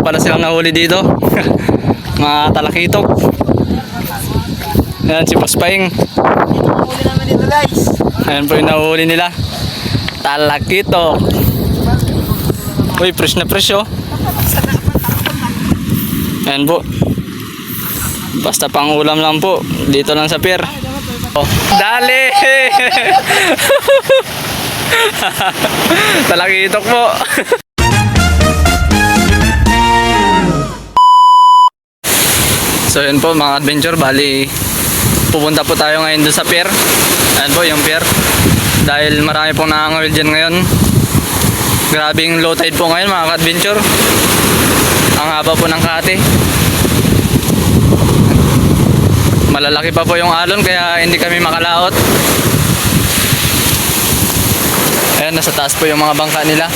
pala silang nahuli dito. Mga talakitok. Ayan si Boss Paing. Huli namin dito guys. Ayan po yung nahuli nila. Talakitok. Uy, fresh na fresh oh. Ayan po. Basta pang ulam lang po. Dito lang sa pier. Oh, dali! Talakitok po. So yun po mga adventure, bali pupunta po tayo ngayon doon sa pier. Ayan po yung pier. Dahil marami pong nakangawil dyan ngayon. Grabing low tide po ngayon mga adventure. Ang haba po ng kate. Malalaki pa po yung alon kaya hindi kami makalaot. Ayan, nasa taas po yung mga bangka nila.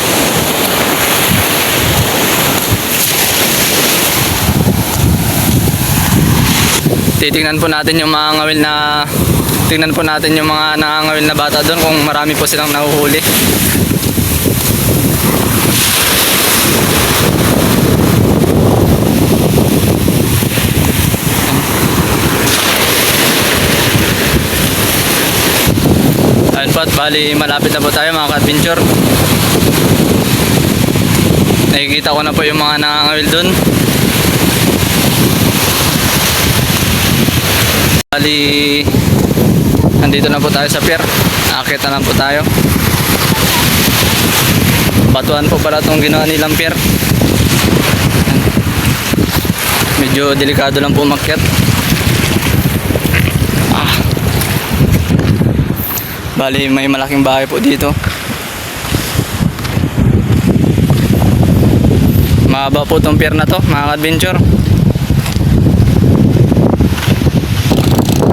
Titingnan po natin yung mga ngawil na tingnan po natin yung mga nangangawil na bata doon kung marami po silang nahuhuli. Ayun po at bali malapit na po tayo mga ka-adventure. Nakikita ko na po yung mga nangangawil doon. Bali, nandito na po tayo sa pier. Aakit na lang po tayo. Batuan po pala itong ginawa nilang pier. Medyo delikado lang po umakyat. Bali, may malaking bahay po dito. Mahaba po itong pier na to mga adventure.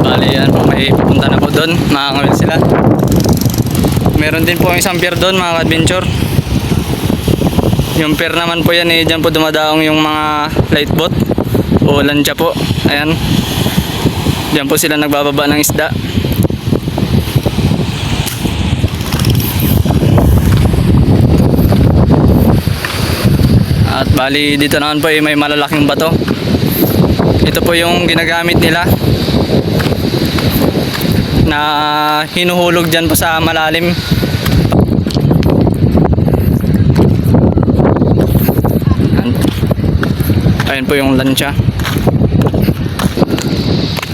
Bali yan po, may pupunta na po doon, makakawil sila. Meron din po ang isang pier doon mga adventure. Yung pier naman po yan eh, dyan po dumadaong yung mga light boat o lancha po. Ayan, dyan po sila nagbababa ng isda. At bali dito naman po eh, may malalaking bato. Ito po yung ginagamit nila na hinuhulog dyan po sa malalim. Ayun po yung lancha.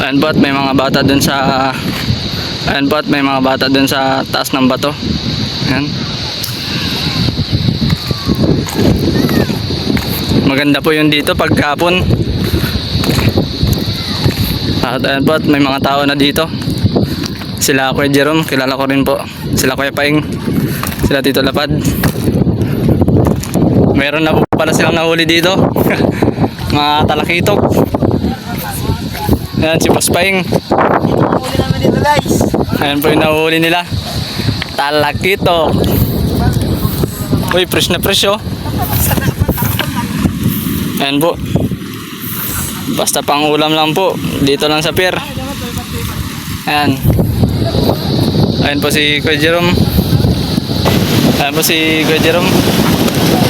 Ayun po at may mga bata dun sa taas ng bato. Ayan. Maganda po yun dito pagkapon. At ayun po at may mga tao na dito. Sila Kuya Jerome, kilala ko rin po. Sila Kuya Paing, sila Tito Lapad. Meron na po pala silang nahuli dito. Mga talakitok. Ayan si Boss Paing. Huli namin dito guys. Ayan po yung nahuli nila. Talakitok. Uy, fresh na fresh oh. Ayan po. Basta pang ulam lang po. Dito lang sa pier. Ayan. Ayan po si Kuya Jerome. Ayan po si Kuya Jerome.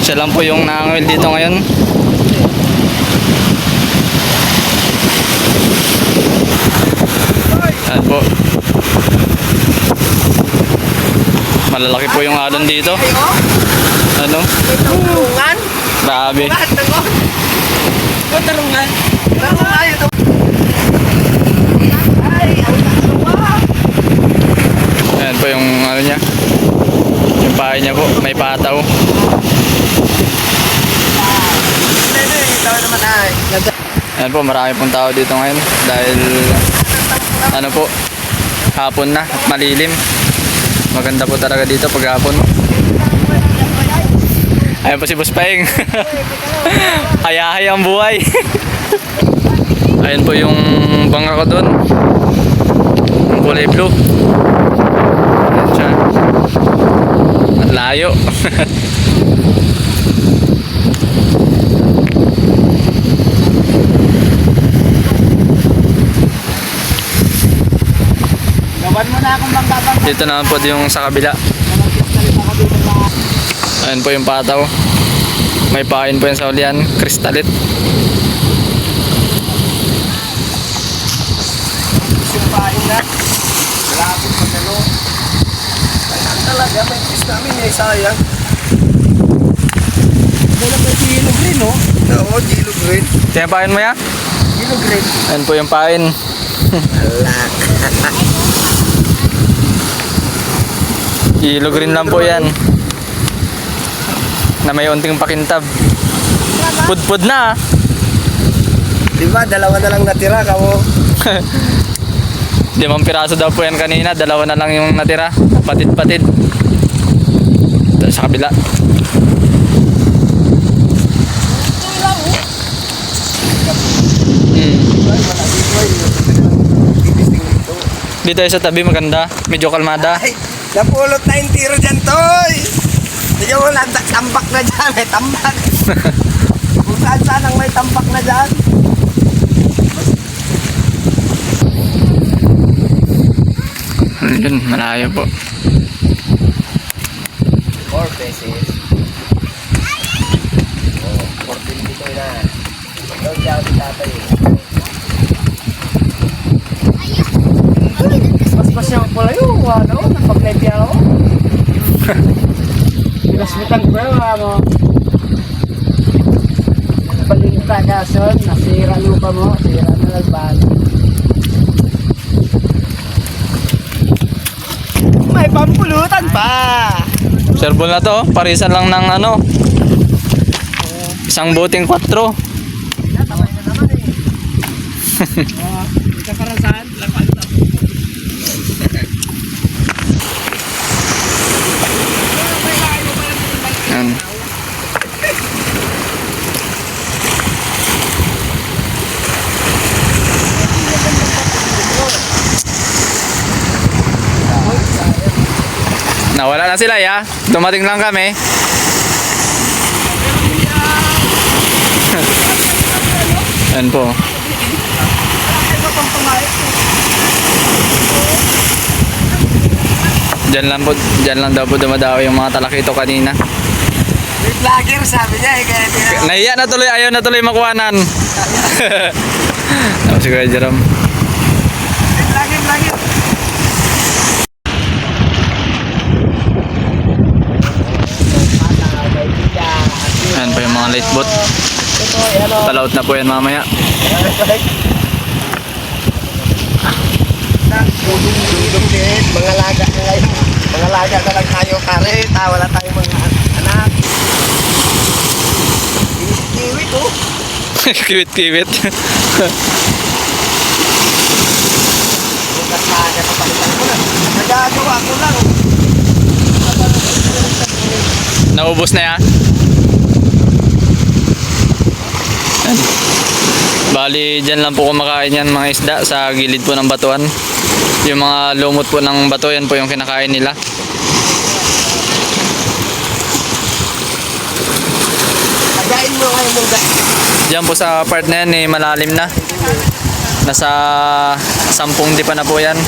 Siya lang po yung nakangawil dito ngayon. Ayan po. Malalaki po yung alon dito. Ano? Tarungan. Grabe. Tarungan. Tarungan ito. Ay, ang tarungan. Ayan po yung ano niya. Yung bahay niya po, may pataw. Ayan po, marami pong tao dito ngayon dahil ano po, hapon na at malilim. Maganda po talaga dito pag hapon. Ayan po si Boss Paing. Hayahay ang buhay. Ayan po yung bangka ko doon. Yung kulay blue. Ayan siya. At layo. Gawan mo na akong bangka-bangka. Dito naman po yung sa kabila. Ayan po yung pataw. May pain po yan sa ulian, kristalit. Simpain na. Malapit pa gano. Kailan talaga, may fish namin eh, sayang. Wala pa Gilo Green, no? Oo, Gilo Green. Ito yung pain mo ya? Gilo Green. Ayan po yung pain. Alak. Yellow green lang po yan. Na may unting pakintab. Pudpud na. Diba, dalawa na lang natira kamo. 5 piraso daw po yan kanina. 2 na lang yung natira. Patid-patid. Ito sa kabila. Dito sa tabi maganda. Medyo kalmada. Ay, napulot na yung tiro dyan, Toy. Hindi mo lang, tambak na dyan, may tambak. Kung saan ang may tambak na dyan. Yun, malayo po. 4 pesos. Oh, 14 dito na. Ikaw dyan, tatay. Mas yung pala yung ano, napag-levy ako. Pinasmitan ko yung ano. Balingka ka son, nasira lupa mo, sira na nagbahan. May pampulutan pa! Serbol na to. Parisan lang ng ano. Isang buting 4. Tamay na naman eh. Kakarasan, lapan. Yan. Nawala na sila ya. Dumating lang kami. Yan po. Diyan lang daw po dumadaw yung mga talakito kanina. May vlogger sabi niya eh, kaya tira. Nahiya na tuloy, ayaw na tuloy makuhanan. Tapos si Kuya Jerome. Vlogger. Ayan po yung mga late boat. Ito, ano. Palaut na po yan mamaya. Dudong din, mga laga na ngayon. Mga laga na lang tayo karet, wala tayong mga anak. Kiwi to. Kiwit-kiwit. Bukas na agad papalitan ko na. Nagagawa ko lang. Naubos na yan. Ayan. Bali, dyan lang po kumakain yan mga isda sa gilid po ng batuan. Yung mga lumot po ng bato, yan po yung kinakain nila. Pagain mo kayo mong Diyan po sa part na yan, eh, malalim na. Nasa 10 dipa na po yan.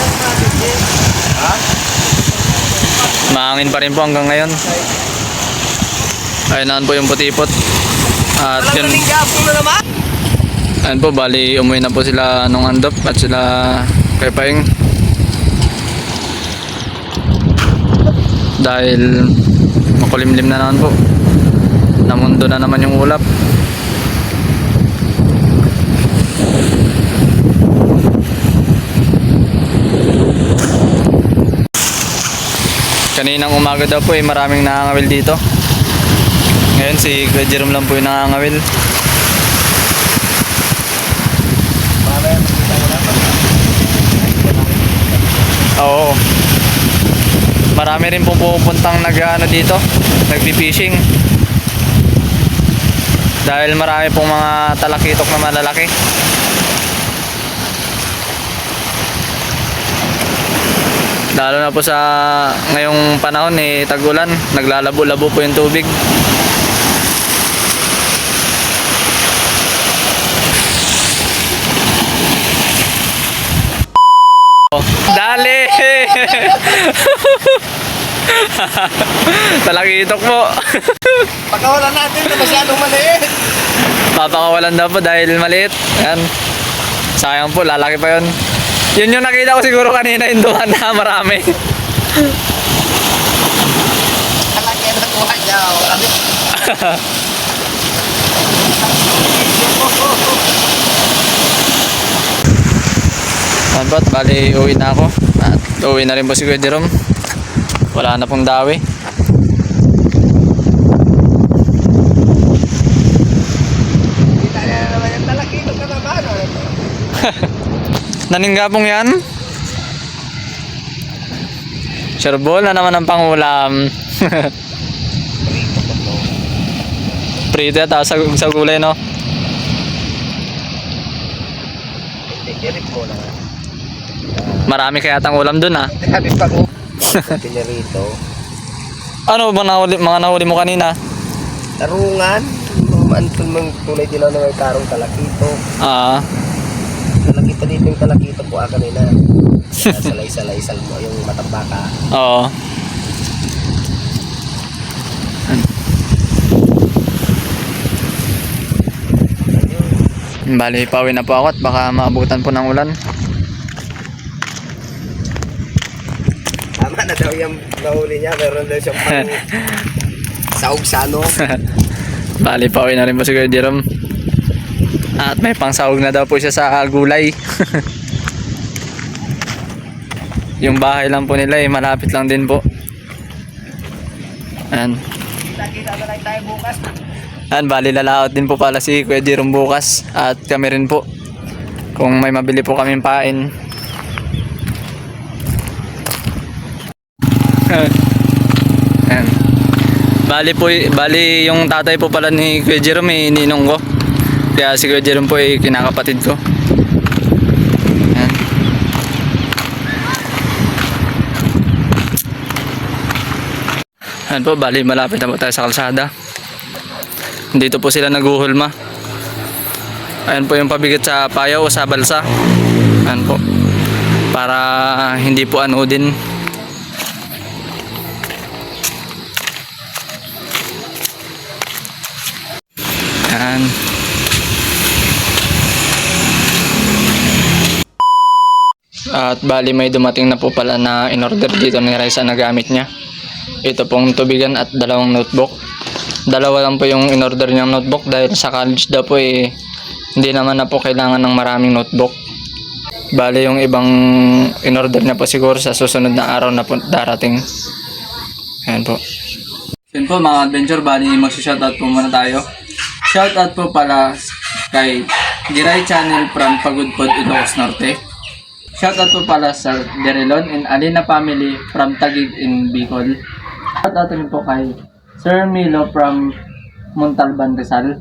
Mahangin pa rin po hanggang ngayon. Ayun naman po yung putipot. At walang yun, malinggapong na naman. ayun po, bali umuwi na po sila nung andop at sila kay Paing. Dahil makulimlim na naman po. Namundo na naman yung ulap. Kaninang umaga daw po maraming nakangawil dito. Ngayon si Kuya Jerome lang po yung nakangawil. Oo. Marami rin po pupuntang dito, nagpi-fishing. Dahil marami pong mga talakitok na malalaki. Lalo na po sa ngayong panahon tag-ulan, naglalabo-labo po yung tubig. Dali! Talakitok po. Pagkawalan natin na masyadong maliit. Papakawalan daw po dahil maliit. Ayan. Sayang po, lalaki pa yun. Yun yung nakita ko siguro kanina, yung duhan na marami. Kalaki na kuha niya. Ayan po, bali uwi na ako. At uwi na rin po si Kuya Jerome. Wala na pong dawi. Kita niya na naman yung talakito ka naman. Naningga pong yan. Sureball na naman ang pangulam. Prito yata sa gulay, no? Tikirik mo na. Marami kaya tang ulam dun, ah. Sabi pa ko. Pinarito. Ano ba mga nahuli mo kanina? Tarungan. Maantun mong kulay din na may karong talakito. Ah, Talakito dito yung talakito po kanina. Salay-salay mo yung matambaka. oo. Bali, pauwi na po ako at baka maabutan po ng ulan. Tama na daw yung nahuli niya. Meron daw siyang pang saog sa ano. Bali, pauwi na rin po si Kuya Jerome. At may pangsahog na daw po siya sa gulay. Yung bahay lang po nila malapit lang din po. Ayan. Kita na lang tayo bukas. Ayan, bali lalaot din po pala si Kuya Jerome bukas. At kami rin po. Kung may mabili po kaming pain. Ayan. Bali yung tatay po pala ni Kuya Jerome ninong ko. Kaya si Kuya Jerome po kinakapatid ko. Ayan. Ayan po, bali malapit na po tayo sa kalsada. Dito po sila naguhulma. Ayan po yung pabigat sa payaw o sa balsa. Ayan po. Para hindi po anoodin. Ayan. At bali may dumating na po pala na in-order dito ni Raisa na gamit niya. Ito pong tubigan at dalawang notebook. Dalawa lang po yung in-order niyang notebook dahil sa college daw po hindi naman na po kailangan ng maraming notebook. Bali yung ibang in-order niya po siguro sa susunod na araw na po darating. Ayan po. Yan po mga adventure, bali mag-shoutout po muna tayo. Shoutout po pala kay Giray Channel from Pagudpod, Ilocos Norte. Shoutout po pala sa Derilon and Alina family from Taguig in Bicol. Shoutout rin po kay Sir Milo from Montalban, Rizal.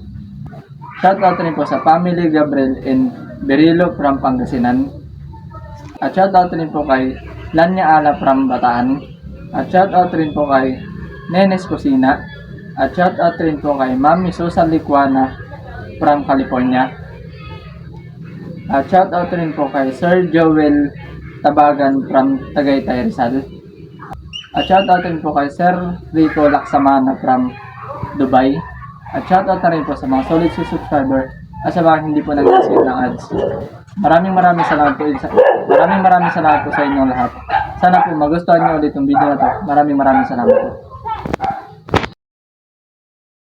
Shoutout rin po sa family Gabriel and Berilo from Pangasinan. At shoutout rin po kay Lanya Ala from Bataan. At shoutout rin po kay Nenes Cusina. At shoutout rin po kay Mami Susan Licuana from California. At shoutout rin po kay Sir Joel Tabagan from Tagaytay, Rizal. At shoutout rin po kay Sir Rico Laksamana from Dubai. At shoutout na rin po sa mga solid subscriber at sa mga hindi po nag-receive ng ads. Maraming salamat po sa inyong lahat. Sana po magustuhan niyo ulit yung video na to. Maraming salamat po.